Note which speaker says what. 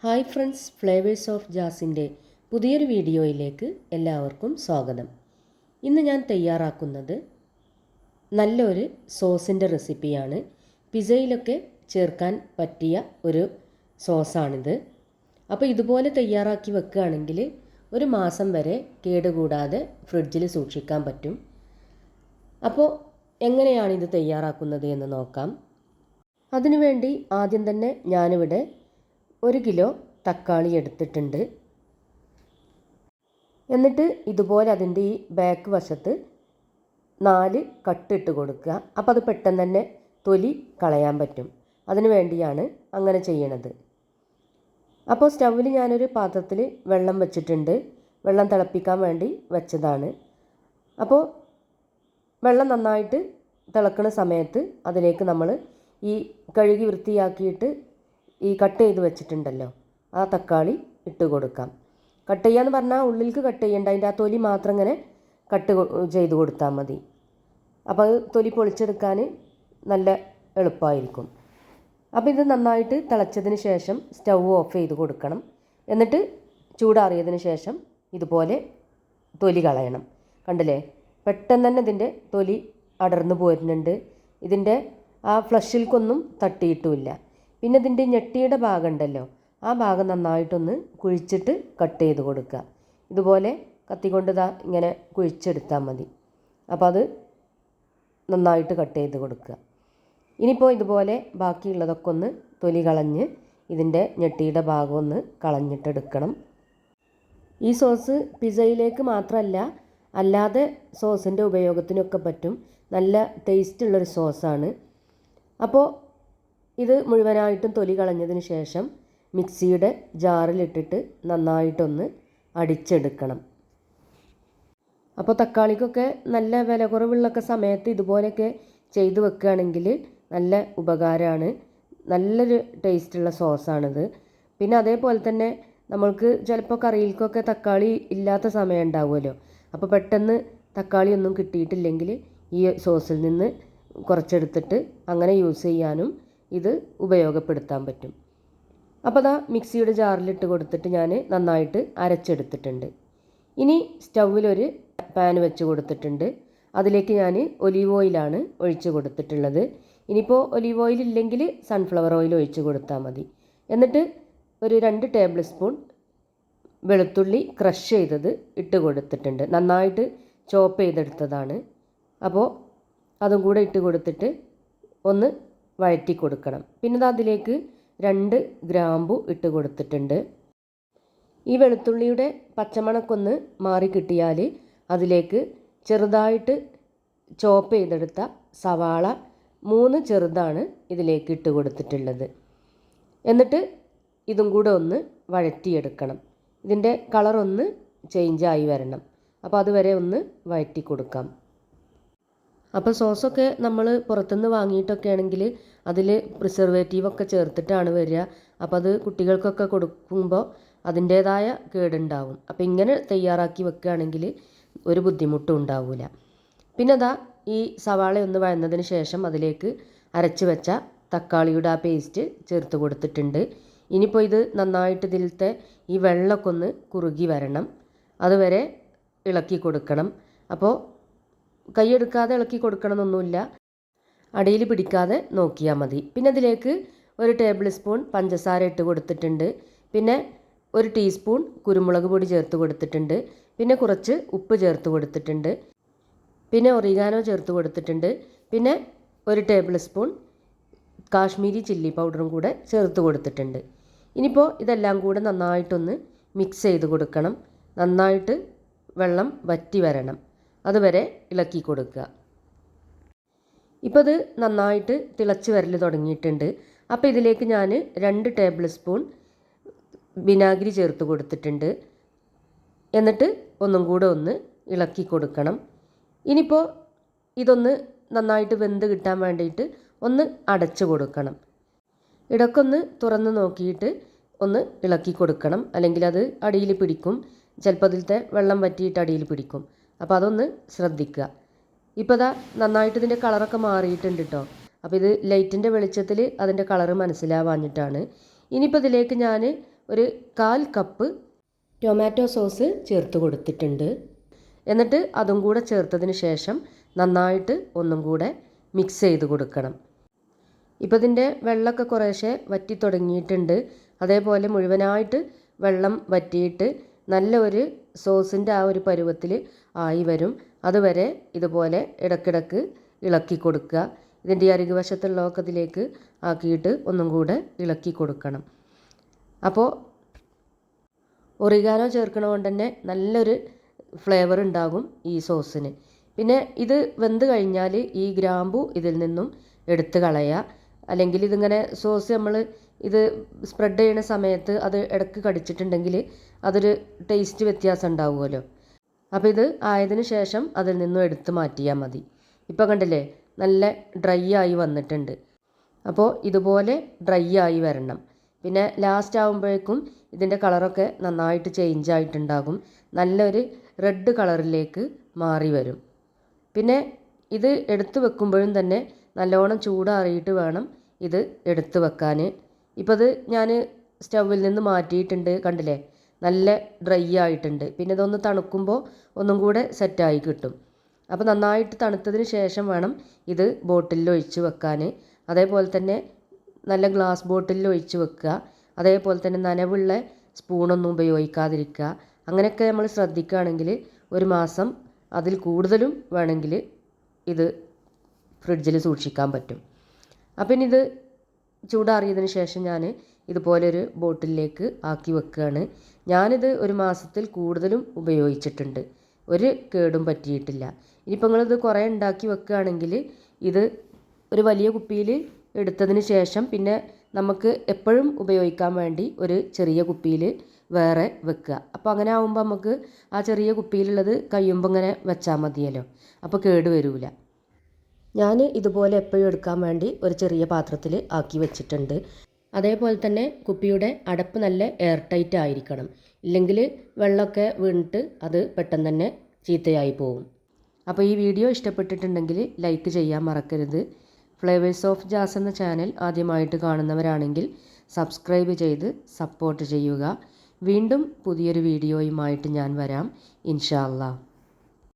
Speaker 1: Hi friends, flavours of ജാസിൻ്റെ പുതിയൊരു വീഡിയോയിലേക്ക് എല്ലാവർക്കും സ്വാഗതം. ഇന്ന് ഞാൻ തയ്യാറാക്കുന്നത് നല്ലൊരു സോസിൻ്റെ റെസിപ്പിയാണ്. പിസയിലൊക്കെ ചേർക്കാൻ പറ്റിയ ഒരു സോസാണിത്. അപ്പോൾ ഇതുപോലെ തയ്യാറാക്കി വെക്കുകയാണെങ്കിൽ ഒരു മാസം വരെ കേടുകൂടാതെ ഫ്രിഡ്ജിൽ സൂക്ഷിക്കാൻ പറ്റും. അപ്പോൾ എങ്ങനെയാണിത് തയ്യാറാക്കുന്നത് എന്ന് നോക്കാം. അതിനുവേണ്ടി ആദ്യം തന്നെ ഞാനിവിടെ 1 കിലോ തക്കാളി എടുത്തിട്ടുണ്ട്. എന്നിട്ട് ഇതുപോലെ അതിൻ്റെ ഈ ബാക്ക് വശത്ത് 4 കട്ടിട്ട് കൊടുക്കുക. അപ്പോൾ അത് പെട്ടെന്ന് തന്നെ തൊലി കളയാൻ പറ്റും. അതിനു വേണ്ടിയാണ് അങ്ങനെ ചെയ്യണത്. അപ്പോൾ സ്റ്റൗവിൽ ഞാനൊരു പാത്രത്തിൽ വെള്ളം വെച്ചിട്ടുണ്ട്. വെള്ളം തിളപ്പിക്കാൻ വേണ്ടി വെച്ചതാണ്. അപ്പോൾ വെള്ളം നന്നായിട്ട് തിളക്കുന്ന സമയത്ത് അതിലേക്ക് നമ്മൾ ഈ കഴുകി വൃത്തിയാക്കിയിട്ട് ഈ കട്ട് ചെയ്ത് വെച്ചിട്ടുണ്ടല്ലോ ആ തക്കാളി ഇട്ട് കൊടുക്കാം. കട്ട് ചെയ്യാന്ന് പറഞ്ഞാൽ ഉള്ളിലേക്ക് കട്ട് ചെയ്യേണ്ട, അതിൻ്റെ ആ തൊലി മാത്രം ഇങ്ങനെ കട്ട് ചെയ്ത് കൊടുത്താൽ മതി. അപ്പോൾ അത് തൊലി പൊളിച്ചെടുക്കാൻ നല്ല എളുപ്പമായിരിക്കും. അപ്പോൾ ഇത് നന്നായിട്ട് തിളച്ചതിന് ശേഷം സ്റ്റൗ ഓഫ് ചെയ്ത് കൊടുക്കണം. എന്നിട്ട് ചൂടാറിയതിന് ശേഷം ഇതുപോലെ തൊലി കളയണം. കണ്ടില്ലേ, പെട്ടെന്ന് തന്നെ ഇതിൻ്റെ തൊലി അടർന്നു പോരുന്നുണ്ട്. ഇതിൻ്റെ ആ ഫ്ലഷിൽക്കൊന്നും തട്ടിയിട്ടുമില്ല. പിന്നെ ഇതിൻ്റെ ഞെട്ടിയുടെ ഭാഗം ഉണ്ടല്ലോ, ആ ഭാഗം നന്നായിട്ടൊന്ന് കുഴിച്ചിട്ട് കട്ട് ചെയ്ത് കൊടുക്കുക. ഇതുപോലെ കത്തിക്കൊണ്ട് ഇങ്ങനെ കുഴിച്ചെടുത്താൽ മതി. അപ്പോൾ അത് നന്നായിട്ട് കട്ട് ചെയ്ത് കൊടുക്കുക. ഇനിയിപ്പോൾ ഇതുപോലെ ബാക്കിയുള്ളതൊക്കെ ഒന്ന് തൊലി കളഞ്ഞ് ഇതിൻ്റെ ഞെട്ടിയുടെ ഭാഗം ഒന്ന് കളഞ്ഞിട്ടെടുക്കണം. ഈ സോസ് പിസയിലേക്ക് മാത്രമല്ല, അല്ലാതെ സോസിൻ്റെ ഉപയോഗത്തിനൊക്കെ പറ്റും. നല്ല ടേസ്റ്റുള്ളൊരു സോസാണ്. അപ്പോൾ ഇത് മുഴുവനായിട്ടും തൊലി കളഞ്ഞതിന് ശേഷം മിക്സിയുടെ ജാറിലിട്ടിട്ട് നന്നായിട്ടൊന്ന് അടിച്ചെടുക്കണം. അപ്പോൾ തക്കാളിക്കൊക്കെ നല്ല വില കുറവുള്ളൊക്കെ സമയത്ത് ഇതുപോലെയൊക്കെ ചെയ്ത് വെക്കുകയാണെങ്കിൽ നല്ല ഉപകാരമാണ്. നല്ലൊരു ടേസ്റ്റുള്ള സോസാണിത്. പിന്നെ അതേപോലെ തന്നെ നമ്മൾക്ക് ചിലപ്പോൾ കറിയിൽക്കൊക്കെ തക്കാളി ഇല്ലാത്ത സമയം ഉണ്ടാവുമല്ലോ. അപ്പോൾ പെട്ടെന്ന് തക്കാളി ഒന്നും കിട്ടിയിട്ടില്ലെങ്കിൽ ഈ സോസിൽ നിന്ന് കുറച്ചെടുത്തിട്ട് അങ്ങനെ യൂസ് ചെയ്യാനും ഇത് ഉപയോഗപ്പെടുത്താൻ പറ്റും. അപ്പോൾ അതാ മിക്സിയുടെ ജാറിലിട്ട് കൊടുത്തിട്ട് ഞാൻ നന്നായിട്ട് അരച്ചെടുത്തിട്ടുണ്ട്. ഇനി സ്റ്റൗവിലൊരു പാൻ വെച്ച് കൊടുത്തിട്ടുണ്ട്. അതിലേക്ക് ഞാൻ ഒലീവ് ഓയിലാണ് ഒഴിച്ച് കൊടുത്തിട്ടുള്ളത്. ഇനിയിപ്പോൾ ഒലീവ് ഓയിൽ ഇല്ലെങ്കിൽ സൺഫ്ലവർ ഓയിൽ ഒഴിച്ച് കൊടുത്താൽ മതി. എന്നിട്ട് ഒരു 2 ടേബിൾ സ്പൂൺ വെളുത്തുള്ളി ക്രഷ് ചെയ്തത് ഇട്ട് കൊടുത്തിട്ടുണ്ട്. നന്നായിട്ട് ചോപ്പ് ചെയ്തെടുത്തതാണ്. അപ്പോൾ അതും കൂടെ ഇട്ട് കൊടുത്തിട്ട് ഒന്ന് വഴറ്റി കൊടുക്കണം. പിന്നെ അതിലേക്ക് 2 ഗ്രാമ്പു ഇട്ട് കൊടുത്തിട്ടുണ്ട്. ഈ വെളുത്തുള്ളിയുടെ പച്ചമണക്കൊന്ന് മാറി കിട്ടിയാൽ അതിലേക്ക് ചെറുതായിട്ട് ചോപ്പ് ചെയ്തെടുത്ത സവാള 3 ചെറുതാണ് ഇതിലേക്ക് ഇട്ട് കൊടുത്തിട്ടുള്ളത്. എന്നിട്ട് ഇതും കൂടെ ഒന്ന് വഴറ്റിയെടുക്കണം. ഇതിൻ്റെ കളറൊന്ന് ചേഞ്ചായി വരണം. അപ്പോൾ അതുവരെ ഒന്ന് വഴറ്റി കൊടുക്കാം. അപ്പോൾ സോസൊക്കെ നമ്മൾ പുറത്തുനിന്ന് വാങ്ങിയിട്ടൊക്കെ ആണെങ്കിൽ അതിൽ പ്രിസർവേറ്റീവൊക്കെ ചേർത്തിട്ടാണ് വരിക. അപ്പോൾ അത് കുട്ടികൾക്കൊക്കെ കൊടുക്കുമ്പോൾ അതിൻ്റേതായ കേടുണ്ടാവും. അപ്പോൾ ഇങ്ങനെ തയ്യാറാക്കി വെക്കുകയാണെങ്കിൽ ഒരു ബുദ്ധിമുട്ടും ഉണ്ടാവില്ല. പിന്നെ ഈ സവാള ഒന്ന് വഴന്നതിന് ശേഷം അതിലേക്ക് അരച്ച് വെച്ച തക്കാളിയുടെ ആ പേസ്റ്റ് ചേർത്ത് കൊടുത്തിട്ടുണ്ട്. ഇനിയിപ്പോൾ ഇത് നന്നായിട്ട് ഇതിലത്തെ ഈ വെള്ളമൊക്കെ ഒന്ന് കുറുകി വരണം. അതുവരെ ഇളക്കി കൊടുക്കണം. അപ്പോൾ കൈയെടുക്കാതെ ഇളക്കി കൊടുക്കണമെന്നൊന്നുമില്ല, അടിയിൽ പിടിക്കാതെ നോക്കിയാൽ മതി. പിന്നെ അതിലേക്ക് 1 ടേബിൾ സ്പൂൺ പഞ്ചസാര ഇട്ട് കൊടുത്തിട്ടുണ്ട്. പിന്നെ 1 ടീസ്പൂൺ കുരുമുളക് പൊടി ചേർത്ത് കൊടുത്തിട്ടുണ്ട്. പിന്നെ കുറച്ച് ഉപ്പ് ചേർത്ത് കൊടുത്തിട്ടുണ്ട്. പിന്നെ ഒറിഗാനോ ചേർത്ത് കൊടുത്തിട്ടുണ്ട്. പിന്നെ 1 ടേബിൾ സ്പൂൺ കാശ്മീരി ചില്ലി പൗഡറും കൂടെ ചേർത്ത് കൊടുത്തിട്ടുണ്ട്. ഇനിയിപ്പോൾ ഇതെല്ലാം കൂടെ നന്നായിട്ടൊന്ന് മിക്സ് ചെയ്ത് കൊടുക്കണം. നന്നായിട്ട് വെള്ളം വറ്റി വരണം. അതുവരെ ഇളക്കി കൊടുക്കുക. ഇപ്പോൾ ഇത് നന്നായിട്ട് തിളച്ച് വരൽ തുടങ്ങിയിട്ടുണ്ട്. അപ്പോൾ ഇതിലേക്ക് ഞാൻ 2 ടേബിൾ സ്പൂൺ വിനാഗിരി ചേർത്ത് കൊടുത്തിട്ടുണ്ട്. എന്നിട്ട് ഒന്നും കൂടെ ഒന്ന് ഇളക്കി കൊടുക്കണം. ഇനിയിപ്പോൾ ഇതൊന്ന് നന്നായിട്ട് വെന്ത് കിട്ടാൻ വേണ്ടിയിട്ട് ഒന്ന് അടച്ചു കൊടുക്കണം. ഇടയ്ക്കൊന്ന് തുറന്ന് നോക്കിയിട്ട് ഒന്ന് ഇളക്കി കൊടുക്കണം. അല്ലെങ്കിൽ അത് അടിയിൽ പിടിക്കും. ചിലപ്പോൾ അതിലത്തെ വെള്ളം വറ്റിയിട്ട് അടിയിൽ പിടിക്കും. അപ്പോൾ അതൊന്ന് ശ്രദ്ധിക്കുക. ഇപ്പോൾ നന്നായിട്ട് ഇതിൻ്റെ കളറൊക്കെ മാറിയിട്ടുണ്ട് കേട്ടോ. അപ്പോൾ ഇത് ലൈറ്റിൻ്റെ വെളിച്ചത്തിൽ അതിൻ്റെ കളറ് മനസ്സിലാവാഞ്ഞിട്ടാണ്. ഇനിയിപ്പോൾ ഇതിലേക്ക് ഞാൻ ഒരു 1/4 കപ്പ് ടൊമാറ്റോ സോസ് ചേർത്ത് കൊടുത്തിട്ടുണ്ട്. എന്നിട്ട് അതും കൂടെ ചേർത്തതിന് ശേഷം നന്നായിട്ട് ഒന്നും കൂടെ മിക്സ് ചെയ്ത് കൊടുക്കണം. ഇപ്പോൾ ഇതിൻ്റെ വെള്ളമൊക്കെ കുറേശ്ശെ വറ്റി തുടങ്ങിയിട്ടുണ്ട്. അതേപോലെ മുഴുവനായിട്ട് വെള്ളം വറ്റിയിട്ട് നല്ല ഒരു സോസിൻ്റെ ആ ഒരു പരുവത്തിൽ ആയി വരും. അതുവരെ ഇതുപോലെ ഇടയ്ക്കിടയ്ക്ക് ഇളക്കി കൊടുക്കുക. ഇതിൻ്റെ അരികുവശത്തുള്ളതൊക്കെ ഇതിലേക്ക് ആക്കിയിട്ട് ഒന്നും കൂടെ ഇളക്കി കൊടുക്കണം. അപ്പോൾ ഒറിഗാനോ ചേർക്കണ കൊണ്ട് തന്നെ നല്ലൊരു ഫ്ലേവർ ഉണ്ടാകും ഈ സോസിന്. പിന്നെ ഇത് വെന്ത് കഴിഞ്ഞാൽ ഈ ഗ്രാമ്പു ഇതിൽ നിന്നും എടുത്ത് കളയുക. അല്ലെങ്കിൽ ഇതിങ്ങനെ സോസ് നമ്മൾ ഇത് സ്പ്രെഡ് ചെയ്യുന്ന സമയത്ത് അത് ഇടയ്ക്ക് കടിച്ചിട്ടുണ്ടെങ്കിൽ അതൊരു ടേസ്റ്റ് വ്യത്യാസം ഉണ്ടാവുമല്ലോ. അപ്പോൾ ഇത് ആയതിനു ശേഷം അതിൽ നിന്നും എടുത്ത് മാറ്റിയാൽ മതി. ഇപ്പോൾ കണ്ടില്ലേ നല്ല ഡ്രൈ ആയി വന്നിട്ടുണ്ട്. അപ്പോൾ ഇതുപോലെ ഡ്രൈ ആയി വരണം. പിന്നെ ലാസ്റ്റ് ആകുമ്പോഴേക്കും ഇതിൻ്റെ കളറൊക്കെ നന്നായിട്ട് ചേഞ്ച് ആയിട്ടുണ്ടാകും. നല്ലൊരു റെഡ് കളറിലേക്ക് മാറി വരും. പിന്നെ ഇത് എടുത്ത് വെക്കുമ്പോഴും തന്നെ നല്ലോണം ചൂടാറിയിട്ട് വേണം ഇത് എടുത്ത് വെക്കാൻ. ഇപ്പോൾ ഇത് ഞാൻ സ്റ്റൗവിൽ നിന്ന് മാറ്റിയിട്ടുണ്ട്. കണ്ടില്ലേ നല്ല ഡ്രൈ ആയിട്ടുണ്ട്. പിന്നെ ഇതൊന്ന് തണുക്കുമ്പോൾ ഒന്നും കൂടെ സെറ്റായി കിട്ടും. അപ്പോൾ നന്നായിട്ട് തണുത്തതിന് ശേഷം വേണം ഇത് ബോട്ടിലിൽ ഒഴിച്ച് വെക്കാൻ. അതേപോലെ തന്നെ നല്ല ഗ്ലാസ് ബോട്ടിലിൽ ഒഴിച്ച് വെക്കുക. അതേപോലെ തന്നെ നനവുള്ള സ്പൂണൊന്നും ഉപയോഗിക്കാതിരിക്കുക. അങ്ങനെയൊക്കെ നമ്മൾ ശ്രദ്ധിക്കുകയാണെങ്കിൽ 1 മാസം അതിൽ കൂടുതലും വേണമെങ്കിൽ ഇത് ഫ്രിഡ്ജിൽ സൂക്ഷിക്കാൻ പറ്റും. അപ്പം ഇനി ഇത് ചൂടാറിയതിന് ശേഷം ഞാൻ ഇതുപോലൊരു ബോട്ടിലേക്ക് ആക്കി വെക്കുകയാണ്. ഞാനിത് 1 മാസത്തിൽ കൂടുതലും ഉപയോഗിച്ചിട്ടുണ്ട്. ഒരു കേടും പറ്റിയിട്ടില്ല. ഇനിയിപ്പോൾ നിങ്ങളിത് കുറേ ഉണ്ടാക്കി വെക്കുകയാണെങ്കിൽ ഇത് ഒരു വലിയ കുപ്പിയിൽ എടുത്തതിന് ശേഷം പിന്നെ നമുക്ക് എപ്പോഴും ഉപയോഗിക്കാൻ വേണ്ടി ഒരു ചെറിയ കുപ്പിയിൽ വേറെ വെക്കുക. അപ്പോൾ അങ്ങനെ ആകുമ്പോൾ നമുക്ക് ആ ചെറിയ കുപ്പിയിലുള്ളത് കഴിയുമ്പോൾ ഇങ്ങനെ വെച്ചാൽ മതിയല്ലോ. അപ്പോൾ കേട് വരില്ല. ഞാൻ ഇതുപോലെ എപ്പോഴും എടുക്കാൻ വേണ്ടി ഒരു ചെറിയ പാത്രത്തിൽ ആക്കി വെച്ചിട്ടുണ്ട്. അതേപോലെ തന്നെ കുപ്പിയുടെ അടപ്പ് നല്ല എയർ ടൈറ്റ് ആയിരിക്കണം. ഇല്ലെങ്കിൽ വെള്ളമൊക്കെ വീണിട്ട് അത് പെട്ടെന്ന് തന്നെ ചീത്തയായി പോകും. അപ്പോൾ ഈ വീഡിയോ ഇഷ്ടപ്പെട്ടിട്ടുണ്ടെങ്കിൽ ലൈക്ക് ചെയ്യാൻ മറക്കരുത്. ഫ്ലേവേഴ്സ് ഓഫ് ജാസ് എന്ന ചാനൽ ആദ്യമായിട്ട് കാണുന്നവരാണെങ്കിൽ സബ്സ്ക്രൈബ് ചെയ്ത് സപ്പോർട്ട് ചെയ്യുക. വീണ്ടും പുതിയൊരു വീഡിയോയുമായിട്ട് ഞാൻ വരാം ഇൻഷാ അല്ലാഹ്.